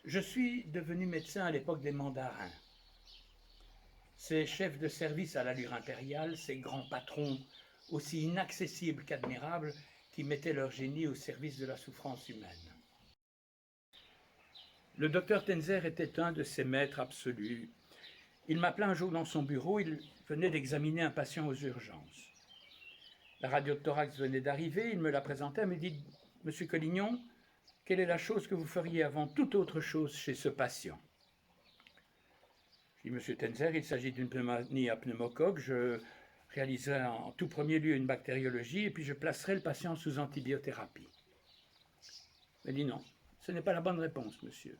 Je suis devenu médecin à l'époque des mandarins. Ces chefs de service à l'allure impériale, ces grands patrons aussi inaccessibles qu'admirables, qui mettaient leur génie au service de la souffrance humaine. Le docteur Tenzer était un de ces maîtres absolus. Il m'appela un jour dans son bureau, il venait d'examiner un patient aux urgences. La radio de thorax venait d'arriver, il me la présentait, il me dit « Monsieur Collignon, quelle est la chose que vous feriez avant toute autre chose chez ce patient ?» Je dis « Monsieur Tenzer, il s'agit d'une pneumonie à pneumocoque, je réaliserai en tout premier lieu une bactériologie et puis je placerai le patient sous antibiothérapie. » Il m'a dit « Non, ce n'est pas la bonne réponse, monsieur. »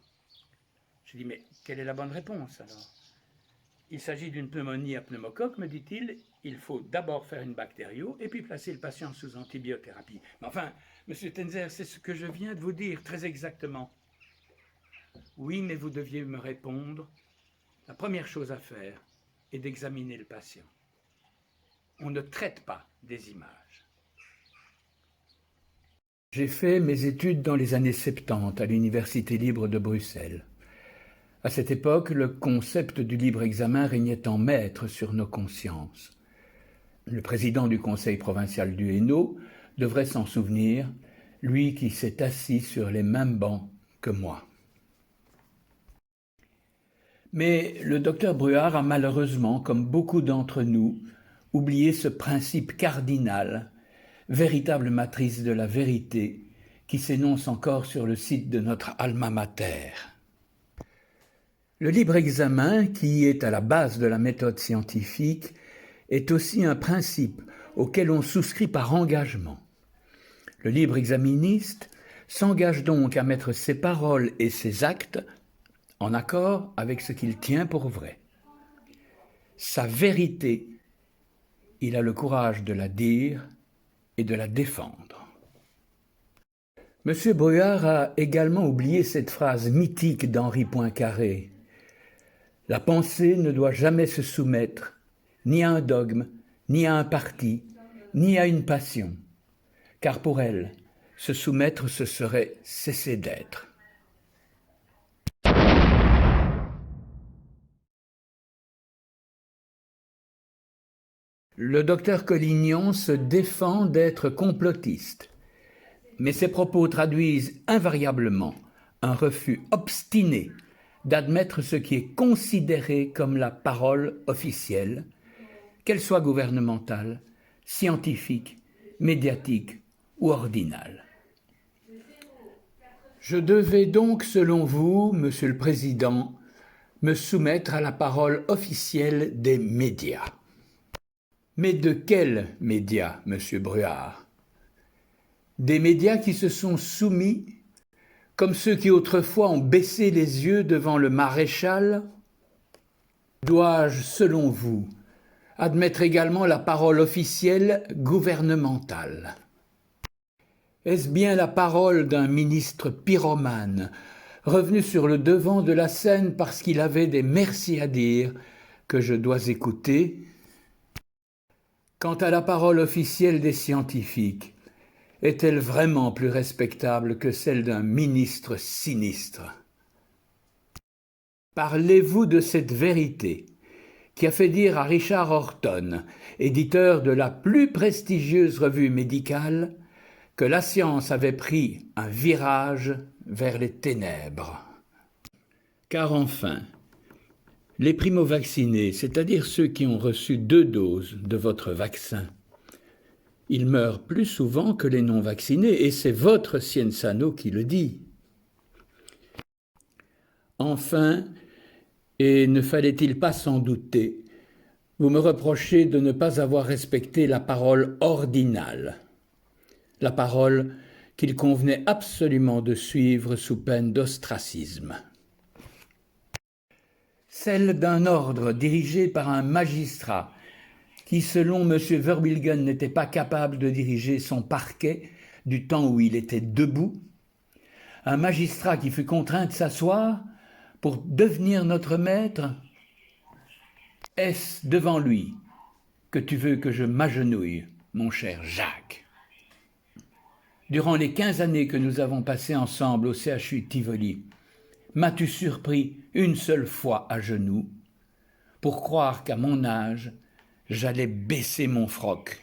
Je dis « Mais quelle est la bonne réponse alors ?» Il s'agit d'une pneumonie à pneumocoque, me dit-il, il faut d'abord faire une bactério et puis placer le patient sous antibiothérapie. Mais enfin, monsieur Tenzer, c'est ce que je viens de vous dire, très exactement. Oui, mais vous deviez me répondre, la première chose à faire est d'examiner le patient. On ne traite pas des images. J'ai fait mes études dans les années 70 à l'Université libre de Bruxelles. À cette époque, le concept du libre examen régnait en maître sur nos consciences. Le président du conseil provincial du Hainaut devrait s'en souvenir, lui qui s'est assis sur les mêmes bancs que moi. Mais le docteur Bruard a malheureusement, comme beaucoup d'entre nous, oublié ce principe cardinal, véritable matrice de la vérité, qui s'énonce encore sur le site de notre alma mater. Le libre examen, qui est à la base de la méthode scientifique, est aussi un principe auquel on souscrit par engagement. Le libre exaministe s'engage donc à mettre ses paroles et ses actes en accord avec ce qu'il tient pour vrai. Sa vérité, il a le courage de la dire et de la défendre. M. Bruard a également oublié cette phrase mythique d'Henri Poincaré. La pensée ne doit jamais se soumettre ni à un dogme, ni à un parti, ni à une passion, car pour elle, se soumettre, ce serait cesser d'être. Le docteur Collignon se défend d'être complotiste, mais ses propos traduisent invariablement un refus obstiné d'admettre ce qui est considéré comme la parole officielle, qu'elle soit gouvernementale, scientifique, médiatique ou ordinale. Je devais donc, selon vous, Monsieur le Président, me soumettre à la parole officielle des médias. Mais de quels médias, Monsieur Bruard? Des médias qui se sont soumis, comme ceux qui autrefois ont baissé les yeux devant le maréchal? Dois-je, selon vous, admettre également la parole officielle gouvernementale? Est-ce bien la parole d'un ministre pyromane, revenu sur le devant de la scène parce qu'il avait des merci à dire, que je dois écouter? Quant à la parole officielle des scientifiques, est-elle vraiment plus respectable que celle d'un ministre sinistre? Parlez-vous de cette vérité qui a fait dire à Richard Horton, éditeur de la plus prestigieuse revue médicale, que la science avait pris un virage vers les ténèbres. Car enfin, les primo-vaccinés, c'est-à-dire ceux qui ont reçu 2 doses de votre vaccin, ils meurent plus souvent que les non-vaccinés, et c'est votre Scienzano qui le dit. Enfin, et ne fallait-il pas s'en douter, vous me reprochez de ne pas avoir respecté la parole ordinale, la parole qu'il convenait absolument de suivre sous peine d'ostracisme. Celle d'un ordre dirigé par un magistrat qui, selon M. Verbilgen, n'était pas capable de diriger son parquet du temps où il était debout, un magistrat qui fut contraint de s'asseoir pour devenir notre maître. Est-ce devant lui que tu veux que je m'agenouille, mon cher Jacques? Durant les 15 années que nous avons passées ensemble au CHU Tivoli, m'as-tu surpris une seule fois à genoux pour croire qu'à mon âge, j'allais baisser mon froc